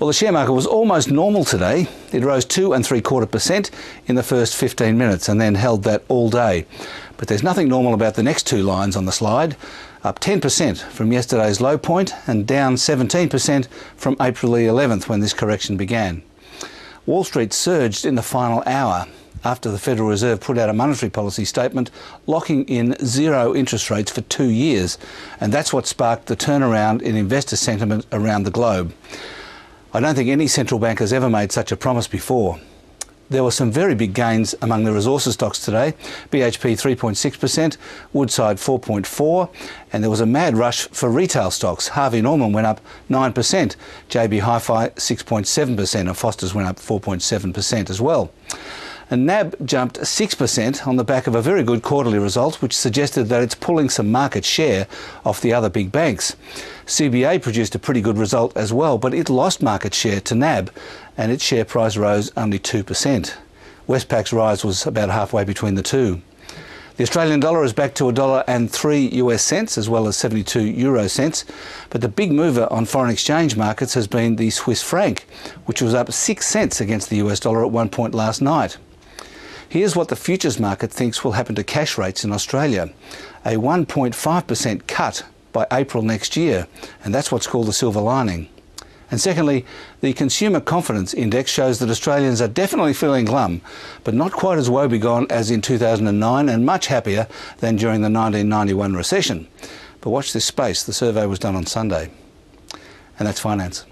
Well, the share market was almost normal today. It rose 2.75% in the first 15 minutes and then held that all day. But there's nothing normal about the next two lines on the slide. Up 10% from yesterday's low point and down 17% from April the 11th when this correction began. Wall Street surged in the final hour after the Federal Reserve put out a monetary policy statement locking in zero interest rates for 2 years. And that's what sparked the turnaround in investor sentiment around the globe. I don't think any central bank has ever made such a promise before. There were some very big gains among the resources stocks today. BHP 3.6%, Woodside 4.4%, and there was a mad rush for retail stocks. Harvey Norman went up 9%, JB Hi-Fi 6.7%, and Foster's went up 4.7% as well. And NAB jumped 6% on the back of a very good quarterly result, which suggested that it's pulling some market share off the other big banks. CBA produced a pretty good result as well, but it lost market share to NAB, and its share price rose only 2%. Westpac's rise was about halfway between the two. The Australian dollar is back to $1.03 US cents as well as 72 euro cents, but the big mover on foreign exchange markets has been the Swiss franc, which was up 6 cents against the US dollar at one point last night. Here's what the futures market thinks will happen to cash rates in Australia. A 1.5% cut by April next year, and that's what's called the silver lining. And secondly, the Consumer Confidence Index shows that Australians are definitely feeling glum, but not quite as woebegone as in 2009 and much happier than during the 1991 recession. But watch this space, the survey was done on Sunday. And that's finance.